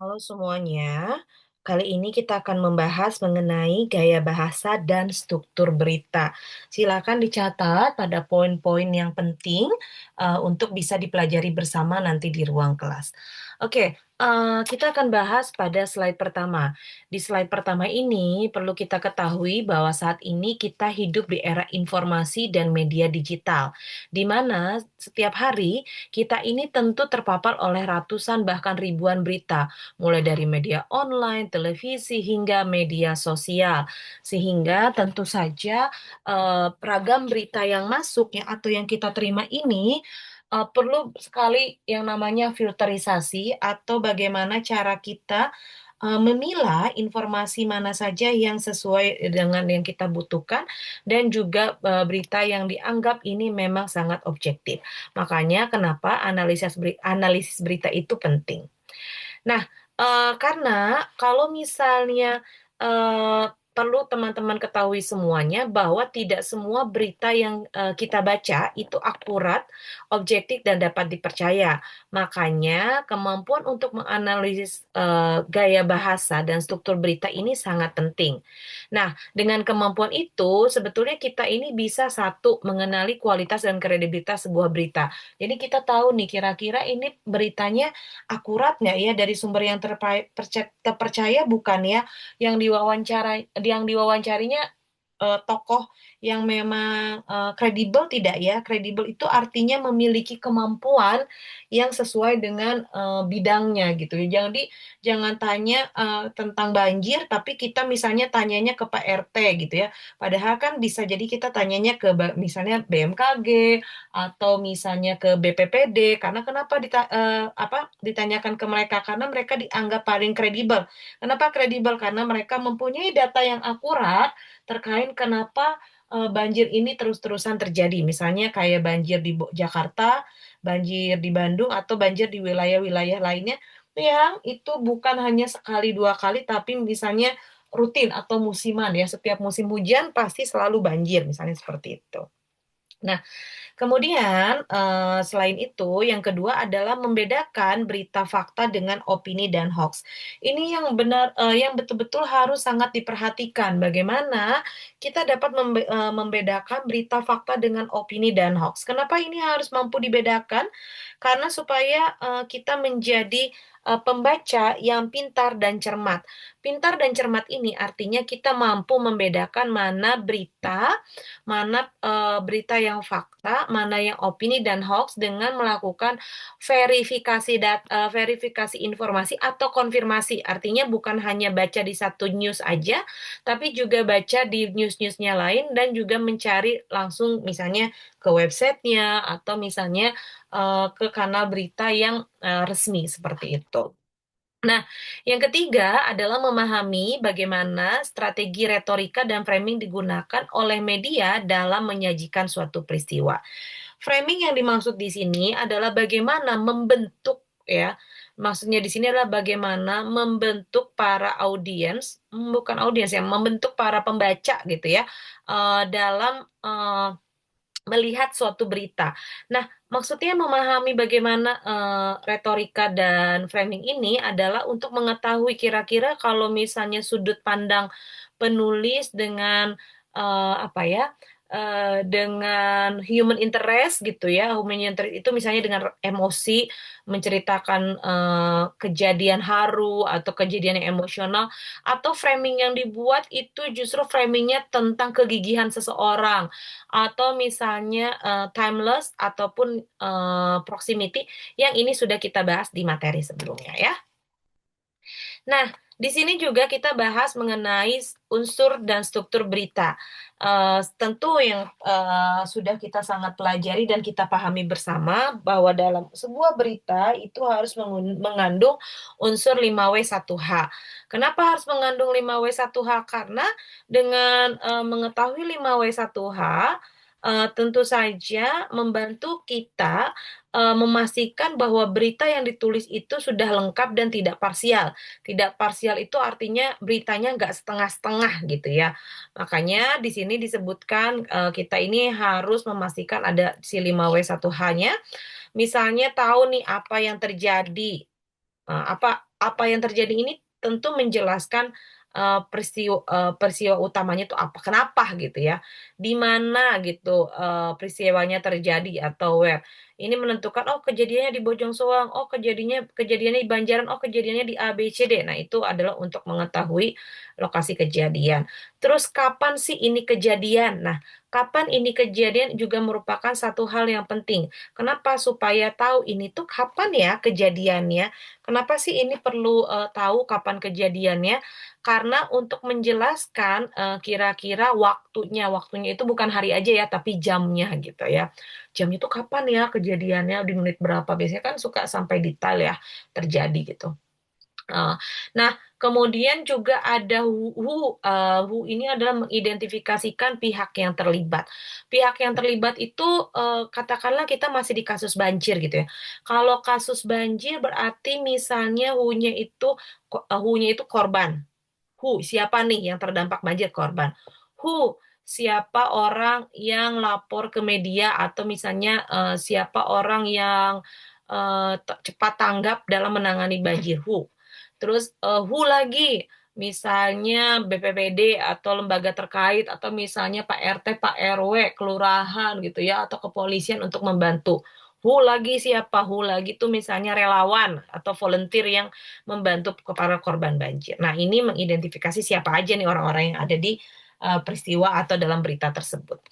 Halo semuanya, kali ini kita akan membahas mengenai gaya bahasa dan struktur berita. Silakan dicatat pada poin-poin yang penting untuk bisa dipelajari bersama nanti di ruang kelas. Oke, kita akan bahas pada slide pertama. Di slide pertama ini perlu kita ketahui bahwa saat ini kita hidup di era informasi dan media digital, di mana setiap hari kita ini tentu terpapar oleh ratusan bahkan ribuan berita mulai dari media online, televisi, hingga media sosial. Sehingga tentu saja beragam berita yang masuk yang atau yang kita terima ini perlu sekali yang namanya filterisasi atau bagaimana cara kita memilah informasi mana saja yang sesuai dengan yang kita butuhkan dan juga berita yang dianggap ini memang sangat objektif. Makanya kenapa analisis berita itu penting. Nah, karena kalau misalnya perlu teman-teman ketahui semuanya bahwa tidak semua berita yang kita baca itu akurat, objektif, dan dapat dipercaya. Makanya kemampuan untuk menganalisis gaya bahasa dan struktur berita ini sangat penting. Nah, dengan kemampuan itu sebetulnya kita ini bisa satu mengenali kualitas dan kredibilitas sebuah berita. Jadi kita tahu nih kira-kira ini beritanya akurat nggak ya dari sumber yang terpercaya bukan ya yang diwawancarinya tokoh yang memang kredibel tidak ya kredibel itu artinya memiliki kemampuan yang sesuai dengan bidangnya gitu ya jangan tanya tentang banjir tapi kita misalnya tanyanya ke Pak RT gitu ya padahal kan bisa jadi kita tanyanya ke misalnya BMKG atau misalnya ke BPPD karena kenapa ditanyakan ke mereka karena mereka dianggap paling kredibel. Kenapa kredibel? Karena mereka mempunyai data yang akurat terkait kenapa banjir ini terus-terusan terjadi. Misalnya kayak banjir di Jakarta, banjir di Bandung atau banjir di wilayah-wilayah lainnya yang itu bukan hanya sekali dua kali tapi misalnya rutin atau musiman ya. Setiap musim hujan pasti selalu banjir misalnya seperti itu. Nah, kemudian, selain itu, yang kedua adalah membedakan berita fakta dengan opini dan hoax. Ini yang benar, yang betul-betul harus sangat diperhatikan. Bagaimana kita dapat membedakan berita fakta dengan opini dan hoax. Kenapa ini harus mampu dibedakan? Karena supaya kita menjadi pembaca yang pintar dan cermat. Pintar dan cermat ini artinya kita mampu membedakan mana berita yang fakta, mana yang opini dan hoax dengan melakukan verifikasi informasi atau konfirmasi. Artinya bukan hanya baca di satu news aja, tapi juga baca di news-newsnya lain dan juga mencari langsung misalnya ke websitenya atau misalnya ke kanal berita yang resmi seperti itu. Nah, yang ketiga adalah memahami bagaimana strategi retorika dan framing digunakan oleh media dalam menyajikan suatu peristiwa. Framing yang dimaksud di sini adalah bagaimana membentuk ya. Maksudnya di sini adalah bagaimana membentuk para audiens, bukan audiens ya, membentuk para pembaca gitu ya, dalam melihat suatu berita. Nah, maksudnya memahami bagaimana retorika dan framing ini adalah untuk mengetahui kira-kira kalau misalnya sudut pandang penulis dengan apa ya, dengan human interest gitu ya, human interest itu misalnya dengan emosi menceritakan kejadian haru atau kejadian yang emosional, atau framing yang dibuat itu justru framingnya tentang kegigihan seseorang atau misalnya timeless ataupun proximity yang ini sudah kita bahas di materi sebelumnya ya. Nah, di sini juga kita bahas mengenai unsur dan struktur berita. Tentu yang sudah kita sangat pelajari dan kita pahami bersama bahwa dalam sebuah berita itu harus mengandung unsur 5W1H. Kenapa harus mengandung 5W1H? Karena dengan mengetahui 5W1H, tentu saja membantu kita memastikan bahwa berita yang ditulis itu sudah lengkap dan tidak parsial. Tidak parsial itu artinya beritanya nggak setengah-setengah gitu ya. Makanya di sini disebutkan kita ini harus memastikan ada si 5W1H-nya. Misalnya tahu nih apa yang terjadi Apa apa yang terjadi ini tentu menjelaskan, peristiwa utamanya itu apa, kenapa gitu ya, di mana gitu, peristiwanya terjadi atau where. Ini menentukan, oh kejadiannya di Bojong Soang, oh kejadiannya di Banjaran, oh kejadiannya di A, B, C, D. Nah itu adalah untuk mengetahui lokasi kejadian. Terus kapan sih ini kejadian? Nah, kapan ini kejadian juga merupakan satu hal yang penting. Kenapa? Supaya tahu ini tuh kapan ya kejadiannya. Kenapa sih ini perlu, tahu kapan kejadiannya? Karena untuk menjelaskan, kira-kira waktunya itu bukan hari aja ya, tapi jamnya gitu ya. Jamnya itu kapan ya kejadiannya, di menit berapa, biasanya kan suka sampai detail ya, terjadi gitu. Eee, nah, kemudian juga ada who ini adalah mengidentifikasikan pihak yang terlibat. Pihak yang terlibat itu, katakanlah kita masih di kasus banjir gitu ya. Kalau kasus banjir berarti misalnya who-nya itu korban. Who, siapa nih yang terdampak banjir? Korban. Who, siapa orang yang lapor ke media atau misalnya, siapa orang yang, cepat tanggap dalam menangani banjir? Who. Terus, who lagi, misalnya BPBD atau lembaga terkait atau misalnya Pak RT, Pak RW, kelurahan gitu ya, atau kepolisian untuk membantu. Who lagi siapa? Who lagi tuh misalnya relawan atau volunteer yang membantu para korban banjir. Nah, ini mengidentifikasi siapa aja nih orang-orang yang ada di peristiwa atau dalam berita tersebut.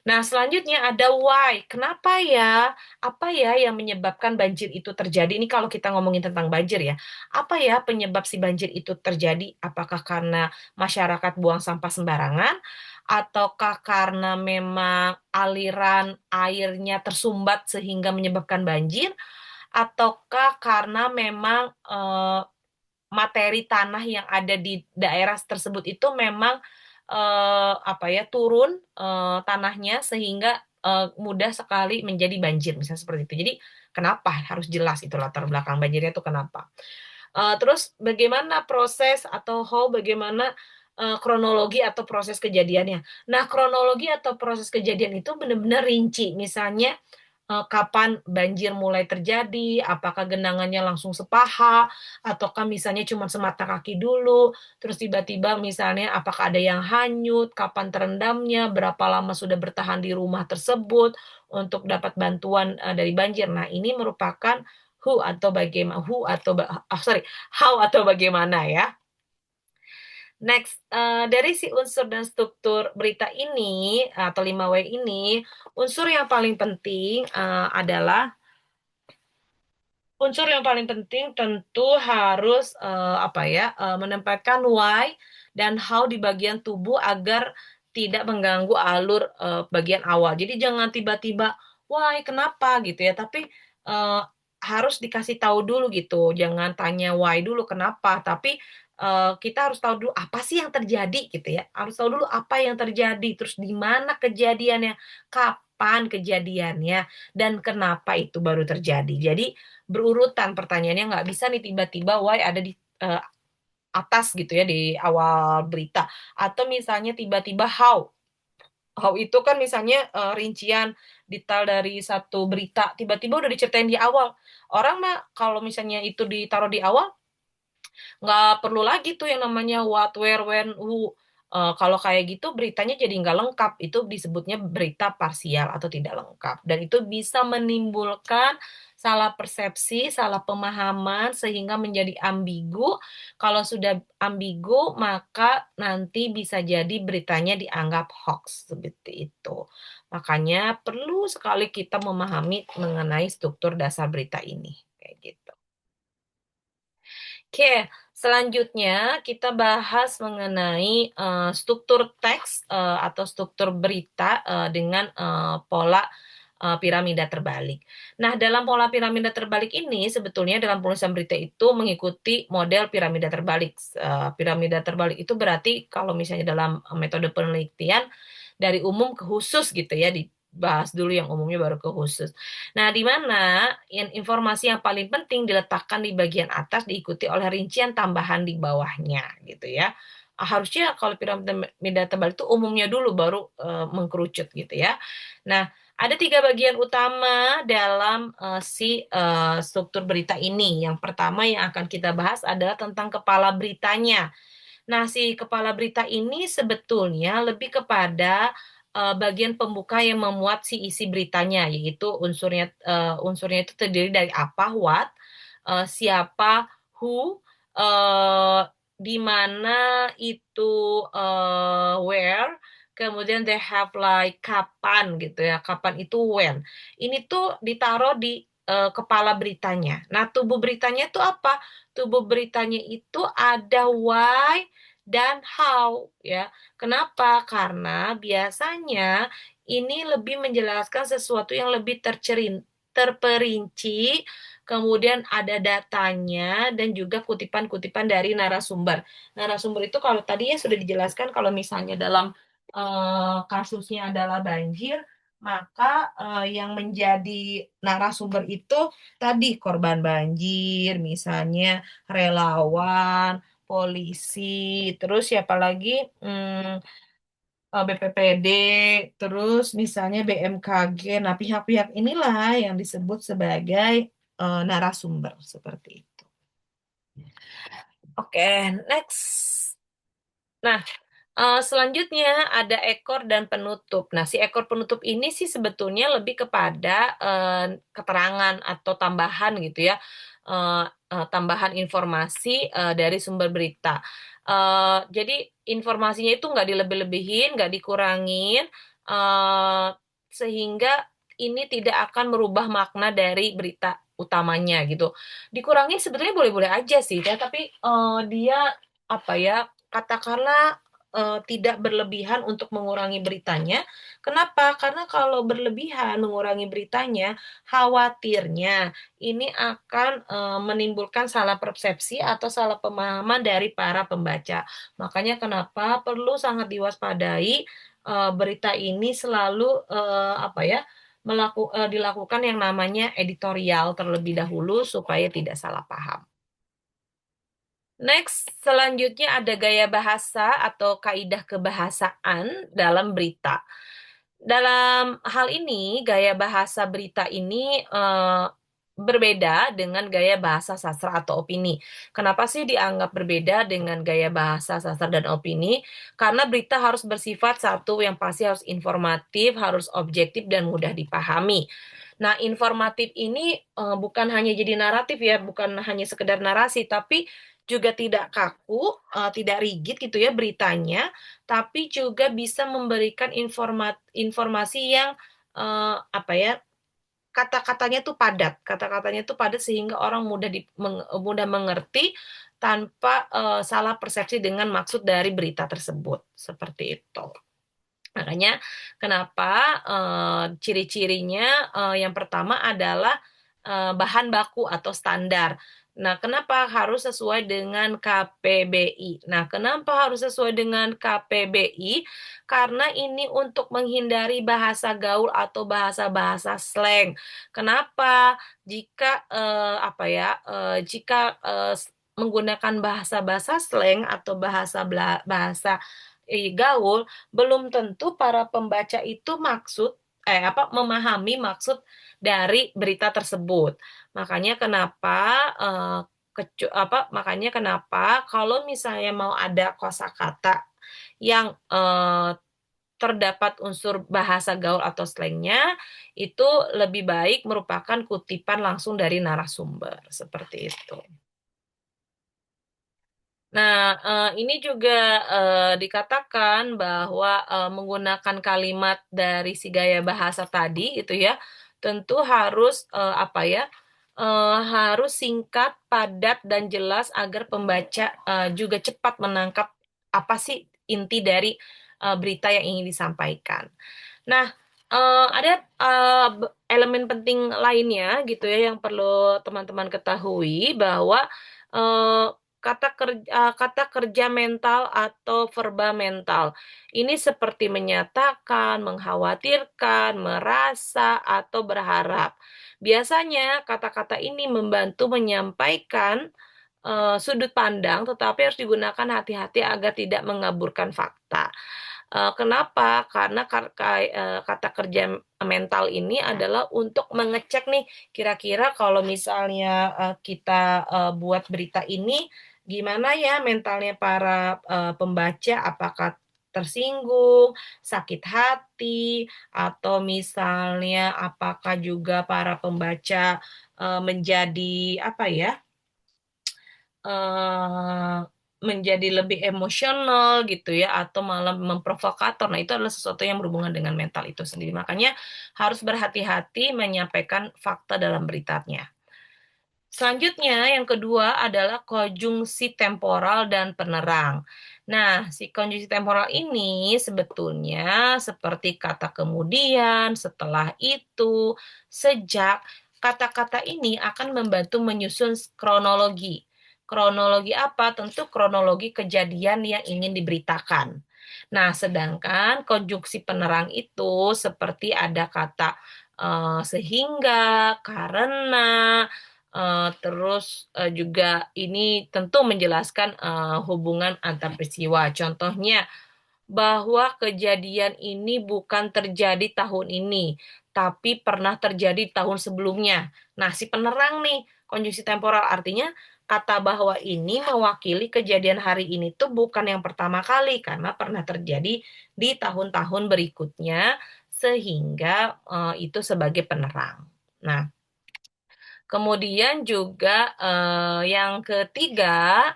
Nah, selanjutnya ada why. Kenapa ya? Apa ya yang menyebabkan banjir itu terjadi? Ini kalau kita ngomongin tentang banjir ya. Apa ya penyebab si banjir itu terjadi? Apakah karena masyarakat buang sampah sembarangan? Ataukah karena memang aliran airnya tersumbat sehingga menyebabkan banjir? Ataukah karena memang materi tanah yang ada di daerah tersebut itu memang, apa ya, turun, tanahnya sehingga, mudah sekali menjadi banjir, misalnya seperti itu. Jadi kenapa, harus jelas itu latar belakang banjirnya itu kenapa. Terus bagaimana proses atau bagaimana, kronologi atau proses kejadiannya. Nah, kronologi atau proses kejadian itu benar-benar rinci, misalnya kapan banjir mulai terjadi, apakah genangannya langsung sepaha, ataukah misalnya cuma semata kaki dulu, terus tiba-tiba misalnya apakah ada yang hanyut, kapan terendamnya, berapa lama sudah bertahan di rumah tersebut untuk dapat bantuan, dari banjir. Nah, ini merupakan how atau bagaimana ya. Next, dari si unsur dan struktur berita ini, atau 5W ini, unsur yang paling penting, adalah unsur yang paling penting tentu harus, apa ya, menempatkan why dan how di bagian tubuh agar tidak mengganggu alur, bagian awal. Jadi jangan tiba-tiba, "Why? Kenapa?" Gitu ya, tapi, harus dikasih tahu dulu gitu, jangan tanya why dulu, kenapa, tapi, kita harus tahu dulu apa sih yang terjadi gitu ya, harus tahu dulu apa yang terjadi, terus di mana kejadiannya, kapan kejadiannya, dan kenapa itu baru terjadi. Jadi berurutan pertanyaannya, nggak bisa nih tiba-tiba why ada di, atas gitu ya, di awal berita, atau misalnya tiba-tiba how. How itu kan misalnya, rincian detail dari satu berita, tiba-tiba udah diceritain di awal. Orang mah kalau misalnya itu ditaruh di awal, nggak perlu lagi tuh yang namanya what, where, when, who. Kalau kayak gitu beritanya jadi nggak lengkap, itu disebutnya berita parsial atau tidak lengkap. Dan itu bisa menimbulkan salah persepsi, salah pemahaman, sehingga menjadi ambigu. Kalau sudah ambigu, maka nanti bisa jadi beritanya dianggap hoax, seperti itu. Makanya perlu sekali kita memahami mengenai struktur dasar berita ini, kayak gitu. Oke, selanjutnya kita bahas mengenai, struktur teks, atau struktur berita, dengan, pola, piramida terbalik. Nah, dalam pola piramida terbalik ini sebetulnya dalam penulisan berita itu mengikuti model piramida terbalik. Piramida terbalik itu berarti kalau misalnya dalam, metode penelitian dari umum ke khusus gitu ya, dibahas dulu yang umumnya baru ke khusus. Nah, di mana informasi yang paling penting diletakkan di bagian atas diikuti oleh rincian tambahan di bawahnya gitu ya. Harusnya kalau piramida terbalik itu umumnya dulu baru, mengkerucut gitu ya. Nah, Ada tiga bagian utama dalam struktur berita ini. Yang pertama yang akan kita bahas adalah tentang kepala beritanya. Nah, si kepala berita ini sebetulnya lebih kepada bagian pembuka yang memuat si isi beritanya, yaitu unsurnya itu terdiri dari apa, what, siapa, who, eh, di mana itu, where, kemudian they have like kapan gitu ya, kapan itu when. Ini tuh ditaruh di kepala beritanya. Nah, tubuh beritanya itu apa? Tubuh beritanya itu ada why dan how ya. Kenapa? Karena biasanya ini lebih menjelaskan sesuatu yang lebih terperinci, kemudian ada datanya dan juga kutipan-kutipan dari narasumber. Narasumber itu kalau tadi ya sudah dijelaskan kalau misalnya dalam kasusnya adalah banjir, maka yang menjadi narasumber itu tadi korban banjir, misalnya relawan, polisi, terus siapa lagi? BPPD, terus misalnya BMKG. Nah, pihak-pihak inilah yang disebut sebagai narasumber seperti itu. Oke, next. Nah, selanjutnya ada ekor dan penutup. Nah, si ekor penutup ini sih sebetulnya lebih kepada keterangan atau tambahan gitu ya, tambahan informasi dari sumber berita. Jadi informasinya itu nggak dilebih-lebihin, nggak dikurangin, eh, sehingga ini tidak akan merubah makna dari berita utamanya gitu. Dikurangin sebetulnya boleh-boleh aja sih, ya, tapi dia apa ya? Katakanlah tidak berlebihan untuk mengurangi beritanya. Kenapa? Karena kalau berlebihan mengurangi beritanya, khawatirnya ini akan menimbulkan salah persepsi atau salah pemahaman dari para pembaca. Makanya kenapa perlu sangat diwaspadai berita ini selalu dilakukan yang namanya editorial terlebih dahulu supaya tidak salah paham. Next, selanjutnya ada gaya bahasa atau kaidah kebahasaan dalam berita. Dalam hal ini, gaya bahasa berita ini berbeda dengan gaya bahasa sastra atau opini. Kenapa sih dianggap berbeda dengan gaya bahasa sastra dan opini? Karena berita harus bersifat satu yang pasti harus informatif, harus objektif dan mudah dipahami. Nah, informatif ini bukan hanya jadi naratif ya, bukan hanya sekedar narasi, tapi juga tidak kaku, tidak rigid gitu ya beritanya, tapi juga bisa memberikan informasi yang apa ya, kata-katanya tuh padat, sehingga orang mudah mengerti tanpa salah persepsi dengan maksud dari berita tersebut, seperti itu. Makanya kenapa ciri-cirinya yang pertama adalah bahan baku atau standar. Nah, kenapa harus sesuai dengan KPBI? Nah, kenapa harus sesuai dengan KPBI? Karena ini untuk menghindari bahasa gaul atau bahasa-bahasa slang. Kenapa? Jika menggunakan bahasa-bahasa slang atau bahasa gaul, belum tentu para pembaca itu memahami maksud dari berita tersebut. Makanya kenapa eh, makanya kenapa kalau misalnya mau ada kosakata yang terdapat unsur bahasa gaul atau slangnya, itu lebih baik merupakan kutipan langsung dari narasumber seperti itu. Nah, ini juga dikatakan bahwa menggunakan kalimat dari si gaya bahasa tadi itu ya, tentu harus harus singkat, padat dan jelas agar pembaca juga cepat menangkap apa sih inti dari berita yang ingin disampaikan. Nah, ada elemen penting lainnya gitu ya yang perlu teman-teman ketahui bahwa eh, kata kerja mental atau verba mental ini seperti menyatakan, mengkhawatirkan, merasa atau berharap. Biasanya kata-kata ini membantu menyampaikan sudut pandang, tetapi harus digunakan hati-hati agar tidak mengaburkan fakta. Kenapa? Karena kata kerja mental ini adalah untuk mengecek nih, kira-kira kalau misalnya kita buat berita ini, gimana ya mentalnya para pembaca, apakah tersinggung, sakit hati, atau misalnya apakah juga para pembaca menjadi apa ya? eh, menjadi lebih emosional gitu ya atau malah memprovokator. Nah, itu adalah sesuatu yang berhubungan dengan mental itu sendiri. Makanya harus berhati-hati menyampaikan fakta dalam beritanya. Selanjutnya, yang kedua adalah konjungsi temporal dan penerang. Nah, si konjungsi temporal ini sebetulnya seperti kata kemudian, setelah itu, sejak. Kata-kata ini akan membantu menyusun kronologi. Kronologi apa? Tentu kronologi kejadian yang ingin diberitakan. Nah, sedangkan konjungsi penerang itu seperti ada kata sehingga, karena, terus juga ini tentu menjelaskan hubungan antar peristiwa. Contohnya, bahwa kejadian ini bukan terjadi tahun ini, tapi pernah terjadi tahun sebelumnya. Nah, si penerang nih, konjungsi temporal artinya kata bahwa ini mewakili kejadian hari ini tuh bukan yang pertama kali karena pernah terjadi di tahun-tahun berikutnya sehingga itu sebagai penerang. Nah, kemudian juga yang ketiga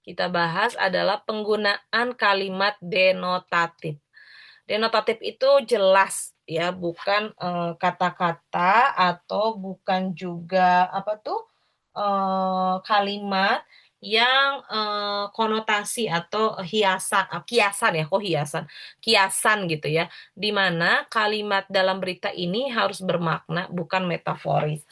kita bahas adalah penggunaan kalimat denotatif. Denotatif itu jelas ya, bukan kata-kata atau bukan juga apa tuh kalimat yang konotasi atau hiasan, kiasan ya, kok hiasan, kiasan gitu ya, di mana kalimat dalam berita ini harus bermakna bukan metaforis.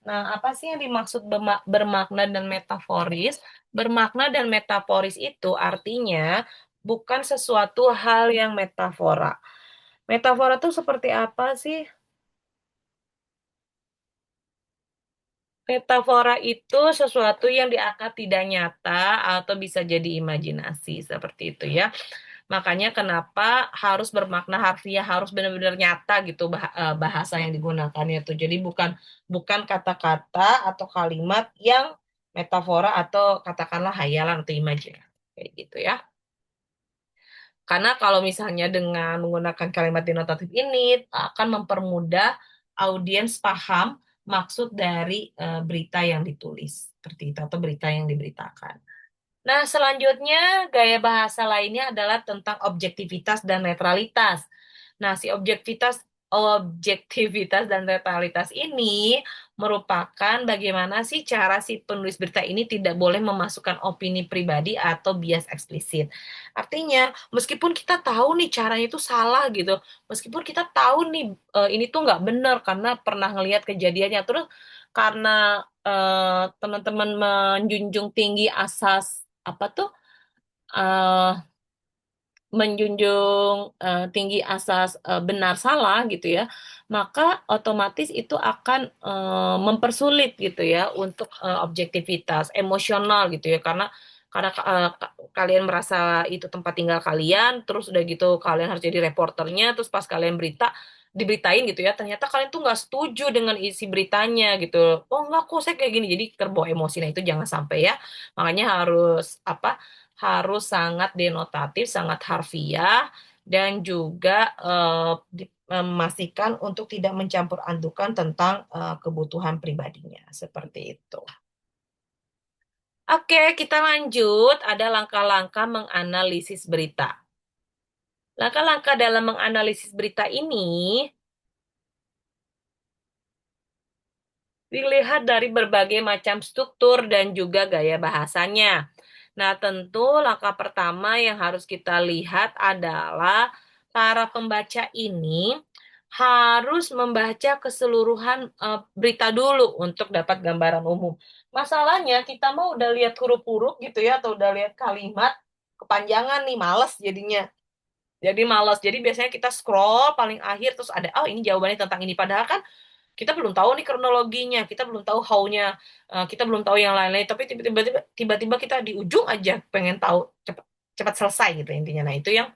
Nah, apa sih yang dimaksud bermakna dan metaforis? Bermakna dan metaforis itu artinya bukan sesuatu hal yang metafora. Metafora tuh seperti apa sih? Metafora itu sesuatu yang dianggap tidak nyata atau bisa jadi imajinasi seperti itu ya. Makanya kenapa harus bermakna harfiah, harus benar-benar nyata gitu bahasa yang digunakannya tuh. Jadi bukan bukan kata-kata atau kalimat yang metafora atau katakanlah hayalan atau imajinasi kayak gitu ya. Karena kalau misalnya dengan menggunakan kalimat denotatif ini akan mempermudah audiens paham maksud dari berita yang ditulis seperti itu atau berita yang diberitakan. Nah, selanjutnya gaya bahasa lainnya adalah tentang objektivitas dan netralitas. Nah, si objektivitas dan netralitas ini merupakan bagaimana sih cara si penulis berita ini tidak boleh memasukkan opini pribadi atau bias eksplisit. Artinya, meskipun kita tahu nih caranya itu salah gitu, meskipun kita tahu nih ini tuh nggak benar karena pernah ngelihat kejadiannya, terus karena teman-teman menjunjung tinggi asas apa tuh eh, menjunjung tinggi asas benar salah gitu ya, maka otomatis itu akan mempersulit gitu ya untuk objektivitas emosional gitu ya karena kalian merasa itu tempat tinggal kalian, terus udah gitu kalian harus jadi reporternya, terus pas kalian diberitain gitu ya, ternyata kalian tuh nggak setuju dengan isi beritanya gitu. Oh enggak kok saya kayak gini, jadi terbawa emosi. Nah itu jangan sampai ya. Makanya harus apa? Harus sangat denotatif, sangat harfiah, dan juga memastikan untuk tidak mencampur adukan tentang kebutuhan pribadinya. Seperti itu. Oke, kita lanjut. Ada langkah-langkah menganalisis berita. Langkah-langkah dalam menganalisis berita ini dilihat dari berbagai macam struktur dan juga gaya bahasanya. Nah, tentu langkah pertama yang harus kita lihat adalah para pembaca ini harus membaca keseluruhan berita dulu untuk dapat gambaran umum. Masalahnya kita mau udah lihat huruf-huruf gitu ya atau udah lihat kalimat kepanjangan nih, males jadinya. Jadi males. Jadi biasanya kita scroll paling akhir terus ada oh ini jawabannya tentang ini, padahal kan kita belum tahu nih kronologinya, kita belum tahu how-nya, kita belum tahu yang lain-lain, tapi tiba-tiba kita di ujung aja pengen tahu cepat cepat selesai gitu intinya. Nah, itu yang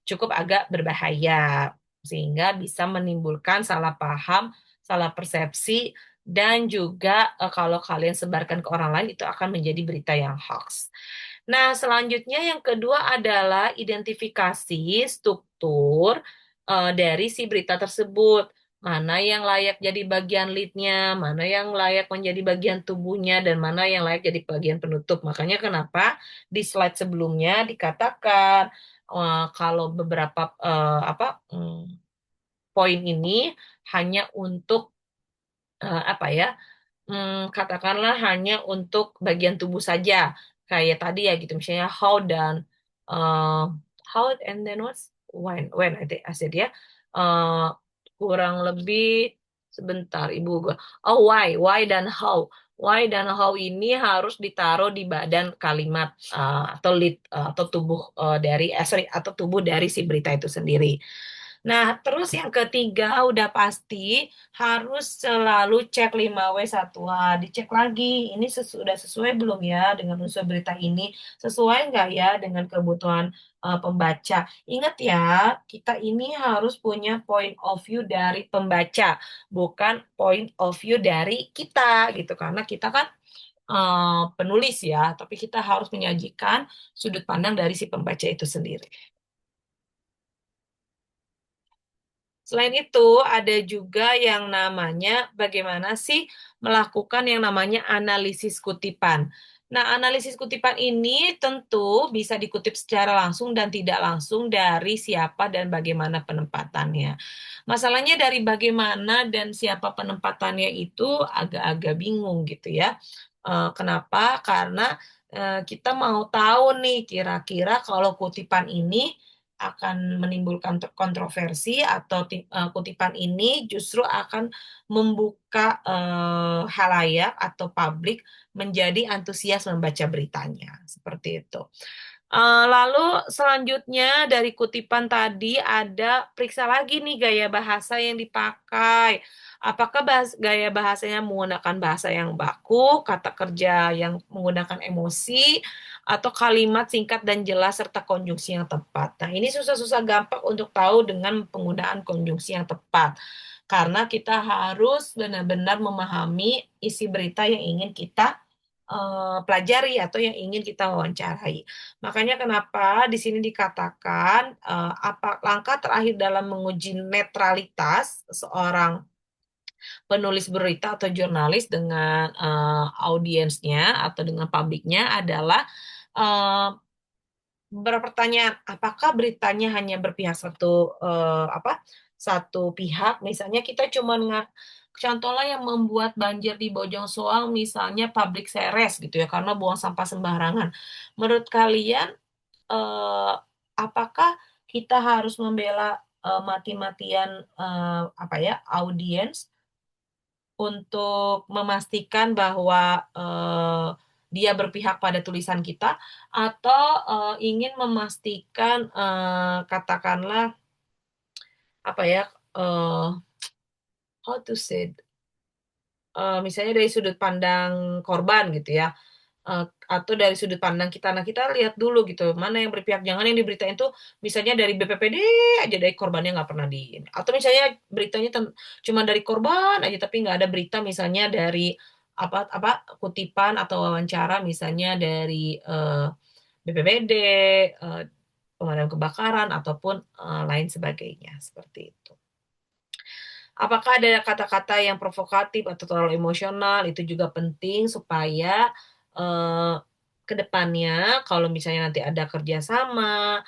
cukup agak berbahaya. sehingga bisa menimbulkan salah paham, salah persepsi, dan juga kalau kalian sebarkan ke orang lain itu akan menjadi berita yang hoax. Nah, selanjutnya yang kedua adalah identifikasi struktur dari si berita tersebut. Mana yang layak jadi bagian lead-nya, mana yang layak menjadi bagian tubuhnya, dan mana yang layak jadi bagian penutup. Makanya kenapa di slide sebelumnya dikatakan kalau beberapa poin ini hanya untuk apa ya? Katakanlah hanya untuk bagian tubuh saja. Kayak tadi ya gitu, misalnya uh, how and then when I said ya. Eh, Kurang lebih sebentar Ibu gua. Oh, why dan how. Why dan how ini harus ditaruh di badan kalimat atau lead atau tubuh sorry, atau tubuh dari si berita itu sendiri. Nah, terus yang ketiga udah pasti harus selalu cek 5W1H. Dicek lagi, ini sudah sesuai belum ya dengan unsur berita ini? Sesuai nggak ya dengan kebutuhan pembaca? Ingat ya, kita ini harus punya point of view dari pembaca, bukan point of view dari kita gitu. Karena kita kan penulis ya, tapi kita harus menyajikan sudut pandang dari si pembaca itu sendiri. Selain itu, ada juga yang namanya bagaimana sih melakukan yang namanya analisis kutipan. Nah, analisis kutipan ini tentu bisa dikutip secara langsung dan tidak langsung dari siapa dan bagaimana penempatannya. Masalahnya dari bagaimana dan siapa penempatannya itu agak-agak bingung gitu ya. Kenapa? Karena kita mau tahu nih kira-kira kalau kutipan ini akan menimbulkan kontroversi atau kutipan ini justru akan membuka halayak atau publik menjadi antusias membaca beritanya seperti itu. Lalu selanjutnya dari kutipan tadi ada periksa lagi nih gaya bahasa yang dipakai. Apakah gaya bahasanya menggunakan bahasa yang baku, kata kerja yang menggunakan emosi, atau kalimat singkat dan jelas serta konjungsi yang tepat. Nah, ini susah-susah gampang untuk tahu dengan penggunaan konjungsi yang tepat. Karena kita harus benar-benar memahami isi berita yang ingin kita pelajari atau yang ingin kita wawancarai. Makanya kenapa di sini dikatakan apa langkah terakhir dalam menguji netralitas seorang penulis berita atau jurnalis dengan audiensnya atau dengan publiknya adalah eh, berpertanyaan apakah beritanya hanya berpihak satu pihak, misalnya kita cuma contohnya yang membuat banjir di Bojong Soang misalnya public seres gitu ya karena buang sampah sembarangan. Menurut kalian apakah kita harus membela mati-matian audiens untuk memastikan bahwa dia berpihak pada tulisan kita atau ingin memastikan katakanlah apa ya eh, how to say misalnya dari sudut pandang korban gitu ya atau dari sudut pandang kita. Nah, kita lihat dulu gitu, mana yang berpihak. Jangan yang diberitain tuh misalnya dari BPPD aja, dari korbannya nggak pernah di. Atau misalnya beritanya cuma dari korban aja, tapi nggak ada berita misalnya dari apa kutipan atau wawancara misalnya dari BPBD, pemadam kebakaran ataupun lain sebagainya seperti itu. Apakah ada kata-kata yang provokatif atau terlalu emosional? Itu juga penting supaya eh, ke depannya kalau misalnya nanti ada kerjasama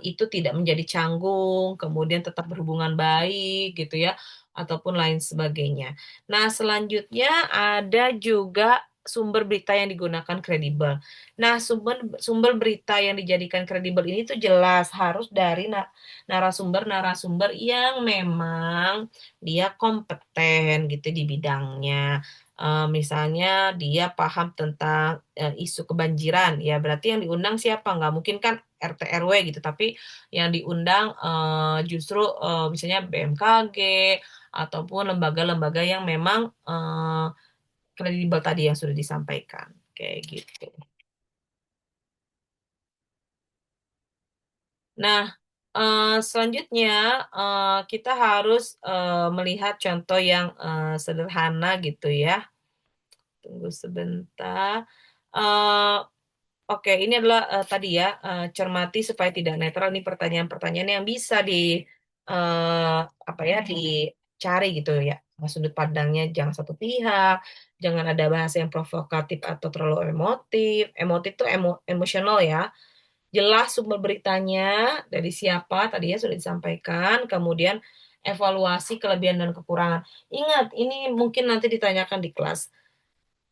itu tidak menjadi canggung, kemudian tetap berhubungan baik gitu ya, ataupun lain sebagainya. Nah, selanjutnya ada juga sumber berita yang digunakan kredibel. Nah, sumber sumber berita yang dijadikan kredibel ini tuh jelas harus dari narasumber-narasumber yang memang dia kompeten gitu di bidangnya. Misalnya dia paham tentang isu kebanjiran, ya berarti yang diundang siapa? Nggak mungkin kan RT RW gitu, tapi yang diundang justru misalnya BMKG ataupun lembaga-lembaga yang memang kredibel tadi yang sudah disampaikan, kayak gitu. Nah, Selanjutnya, kita harus, melihat contoh yang, sederhana gitu ya. Tunggu sebentar. Eee, oke, ini adalah, tadi ya, cermati supaya tidak netral. Ini pertanyaan-pertanyaan yang bisa apa ya, dicari gitu ya, sudut pandangnya jangan satu pihak, jangan ada bahasa yang provokatif atau terlalu emotif. Emotif tuh emosional ya. Jelas sumber beritanya, dari siapa, tadi ya sudah disampaikan, kemudian evaluasi kelebihan dan kekurangan. Ingat, ini mungkin nanti ditanyakan di kelas.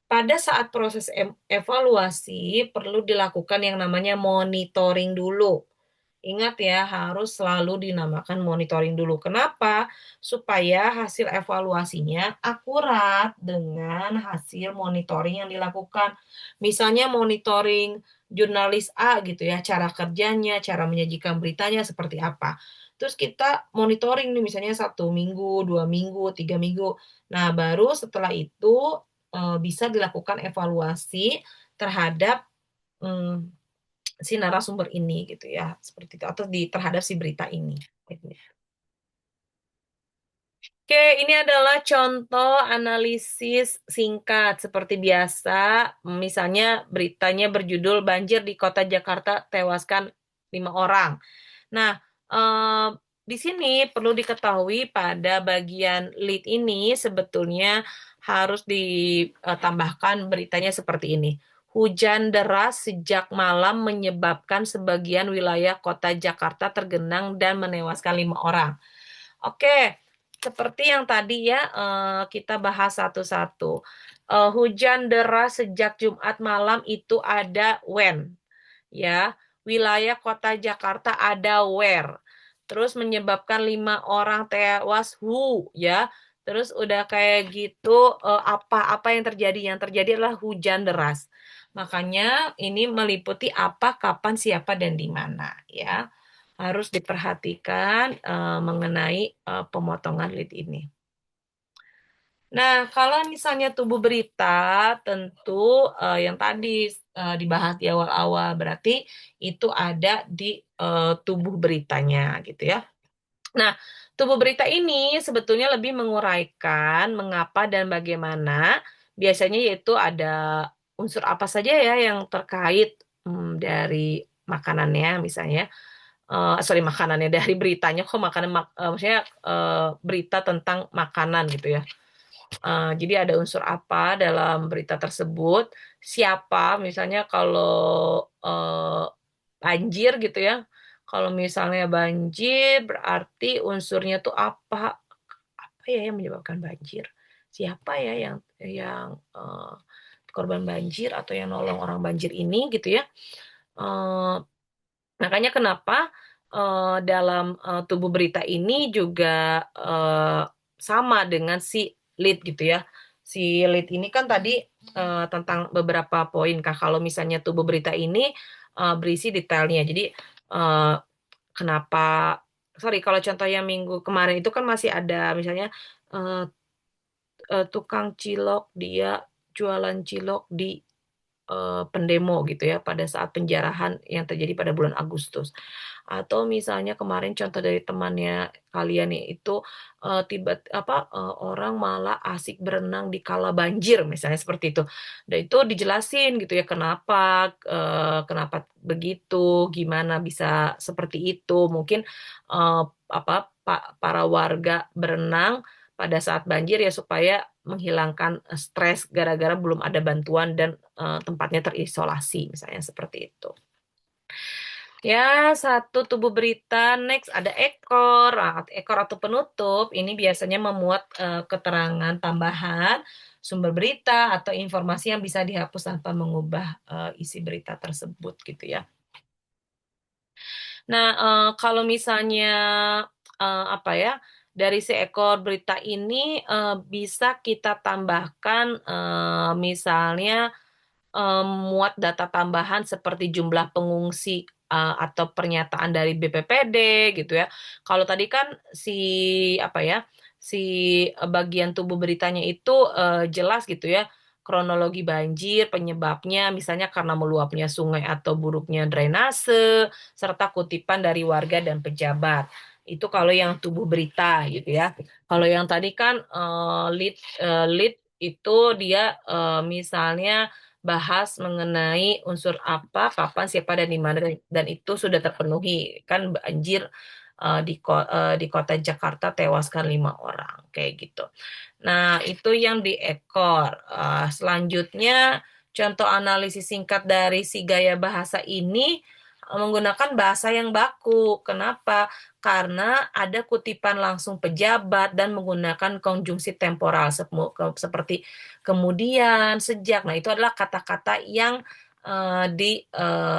Pada saat proses evaluasi perlu dilakukan yang namanya monitoring dulu. Ingat ya, harus selalu dinamakan monitoring dulu. Kenapa? Supaya hasil evaluasinya akurat dengan hasil monitoring yang dilakukan. Misalnya monitoring jurnalis A gitu ya, cara kerjanya, cara menyajikan beritanya seperti apa. Terus kita monitoring nih misalnya 1 minggu, 2 minggu, 3 minggu. Nah, baru setelah itu bisa dilakukan evaluasi terhadap, mmm, si narasumber ini gitu ya, seperti itu, atau terhadap si berita ini, gitu. Oke, ini adalah contoh analisis singkat seperti biasa, misalnya beritanya berjudul "Banjir di Kota Jakarta Tewaskan 5 Orang". Nah, di sini perlu diketahui pada bagian lead ini sebetulnya harus ditambahkan beritanya seperti ini. Hujan deras sejak malam menyebabkan sebagian wilayah kota Jakarta tergenang dan menewaskan 5 orang. Oke, seperti yang tadi ya, kita bahas satu-satu. Hujan deras sejak Jumat malam itu ada when, ya. Wilayah kota Jakarta ada where. Terus menyebabkan 5 orang tewas who, ya. Terus udah kayak gitu, apa yang terjadi? Yang terjadi adalah hujan deras. Makanya ini meliputi apa, kapan, siapa, dan di mana, ya. Harus diperhatikan, mengenai, pemotongan lead ini. Nah, kalau misalnya tubuh berita tentu, yang tadi, dibahas di awal-awal, berarti itu ada di, tubuh beritanya gitu ya. Nah, tubuh berita ini sebetulnya lebih menguraikan mengapa dan bagaimana, biasanya yaitu ada unsur apa saja ya yang terkait, dari makanannya misalnya, sorry makanannya, dari beritanya kok maksudnya, berita tentang makanan gitu ya. Jadi ada unsur apa dalam berita tersebut, siapa, misalnya kalau, banjir gitu ya, kalau misalnya banjir berarti unsurnya tuh apa ya yang menyebabkan banjir? Siapa ya yang korban banjir atau yang nolong orang banjir ini gitu ya. Eee, Makanya kenapa, dalam, tubuh berita ini juga, sama dengan si lead gitu ya. Si lead ini kan tadi, tentang beberapa poin, Kak, kalau misalnya tubuh berita ini, berisi detailnya. Jadi, eee, kenapa sorry kalau contoh yang minggu kemarin itu kan masih ada misalnya, eee tukang cilok dia jualan cilok di pendemo gitu ya, pada saat penjarahan yang terjadi pada bulan Agustus. Atau misalnya kemarin contoh dari temannya kalian nih itu, orang malah asik berenang di kala banjir misalnya seperti itu. Dan itu dijelasin gitu ya kenapa begitu, gimana bisa seperti itu. Mungkin, para warga berenang pada saat banjir ya supaya menghilangkan, stres gara-gara belum ada bantuan dan, tempatnya terisolasi, misalnya seperti itu. Ya, satu tubuh berita, next ada ekor. Nah, ekor atau penutup ini biasanya memuat, keterangan tambahan, sumber berita, atau informasi yang bisa dihapus tanpa mengubah, isi berita tersebut gitu ya. Nah, kalau misalnya, dari seekor berita ini, bisa kita tambahkan, misalnya, muat data tambahan seperti jumlah pengungsi, atau pernyataan dari BPPD gitu ya. Kalau tadi kan si, bagian tubuh beritanya itu, jelas gitu ya, kronologi banjir, penyebabnya misalnya karena meluapnya sungai atau buruknya drainase, serta kutipan dari warga dan pejabat. Itu kalau yang tubuh berita gitu ya. Kalau yang tadi kan lead itu dia misalnya bahas mengenai unsur apa, kapan, siapa, dan di mana, dan itu sudah terpenuhi. Kan banjir di kota Jakarta tewaskan 5 orang, kayak gitu. Nah, itu yang di ekor. Selanjutnya, contoh analisis singkat dari si gaya bahasa ini menggunakan bahasa yang baku. Kenapa? Karena ada kutipan langsung pejabat dan menggunakan konjungsi temporal seperti kemudian, sejak. Nah, itu adalah kata-kata yang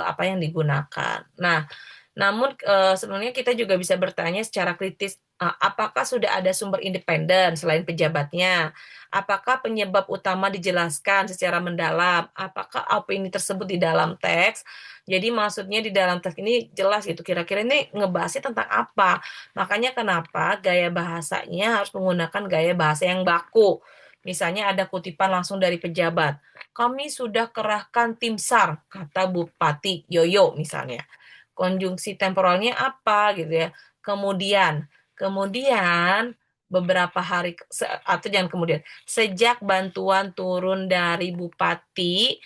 apa yang digunakan. Nah, namun sebenarnya kita juga bisa bertanya secara kritis, apakah sudah ada sumber independen selain pejabatnya? Apakah penyebab utama dijelaskan secara mendalam? Apakah opini tersebut di dalam teks? Jadi maksudnya di dalam teks ini jelas gitu, kira-kira ini ngebahasnya tentang apa? Makanya kenapa gaya bahasanya harus menggunakan gaya bahasa yang baku. Misalnya ada kutipan langsung dari pejabat. Kami sudah kerahkan tim SAR, kata Bupati Yoyo misalnya. Konjungsi temporalnya apa gitu ya. Kemudian, kemudian beberapa hari atau jangan kemudian, sejak bantuan turun dari bupati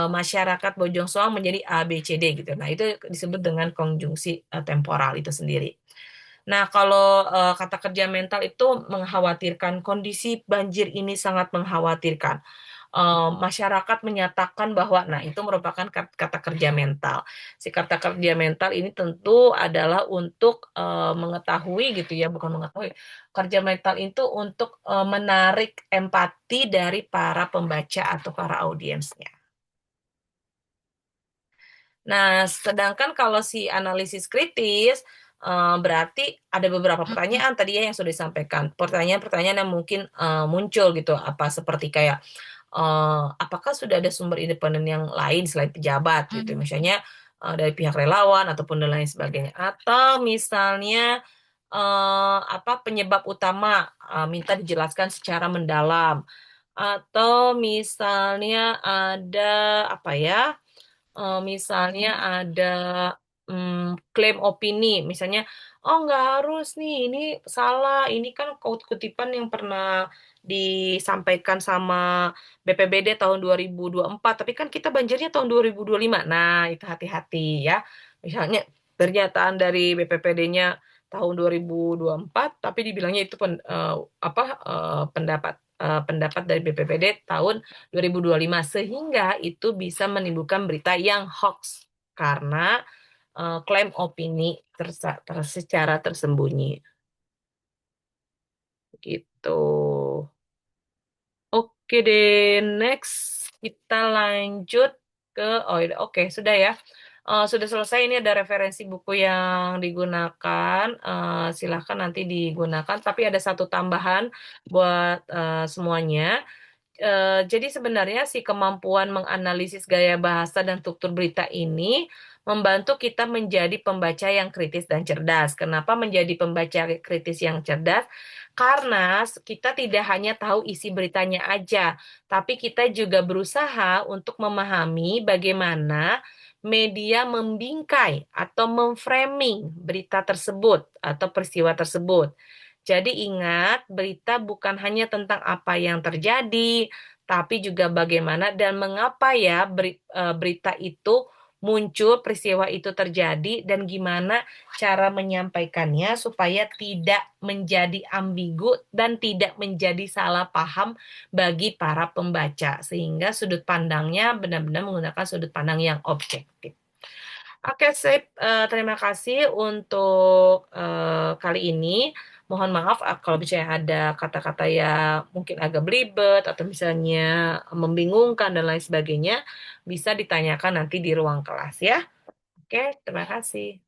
masyarakat Bojong Soang menjadi A B C D gitu. Nah, itu disebut dengan konjungsi temporal itu sendiri. Nah, kalau kata kerja mental itu mengkhawatirkan, kondisi banjir ini sangat mengkhawatirkan. Masyarakat menyatakan bahwa, nah itu merupakan kata kerja mental. Si kata kerja mental ini tentu adalah untuk mengetahui gitu ya, bukan mengetahui. Kerja mental itu untuk menarik empati dari para pembaca atau para audiensnya. Nah, sedangkan kalau si analisis kritis, berarti ada beberapa pertanyaan tadi ya yang sudah disampaikan. Pertanyaan-pertanyaan yang mungkin muncul gitu, apa seperti kayak apakah sudah ada sumber independen yang lain selain pejabat gitu, misalnya dari pihak relawan ataupun dan lain sebagainya. Atau misalnya apa penyebab utama, minta dijelaskan secara mendalam. Atau misalnya ada apa ya? Misalnya ada klaim opini, misalnya, "Oh nggak harus nih, ini salah, ini kan kutipan yang pernah disampaikan sama BPBD tahun 2024, tapi kan kita banjirnya tahun 2025." Nah, itu hati-hati ya. Misalnya pernyataan dari BPPD-nya tahun 2024, tapi dibilangnya itu apa, pendapat dari BPPD tahun 2025, sehingga itu bisa menimbulkan berita yang hoax karena klaim opini secara tersembunyi gitu. Oke deh, next kita lanjut ke oke sudah ya. Sudah selesai, ini ada referensi buku yang digunakan. Silahkan nanti digunakan. Tapi ada satu tambahan buat semuanya. Jadi sebenarnya si kemampuan menganalisis gaya bahasa dan struktur berita ini membantu kita menjadi pembaca yang kritis dan cerdas. Kenapa menjadi pembaca kritis yang cerdas? Karena kita tidak hanya tahu isi beritanya aja, tapi kita juga berusaha untuk memahami bagaimana media membingkai atau memframing berita tersebut atau peristiwa tersebut. Jadi ingat, berita bukan hanya tentang apa yang terjadi, tapi juga bagaimana dan mengapa ya berita itu muncul, peristiwa itu terjadi, dan gimana cara menyampaikannya supaya tidak menjadi ambigu dan tidak menjadi salah paham bagi para pembaca, sehingga sudut pandangnya benar-benar menggunakan sudut pandang yang objektif. Oke, sip. Terima kasih untuk kali ini. Mohon maaf kalau misalnya ada kata-kata yang mungkin agak belibet atau misalnya membingungkan dan lain sebagainya, bisa ditanyakan nanti di ruang kelas ya. Oke, terima kasih.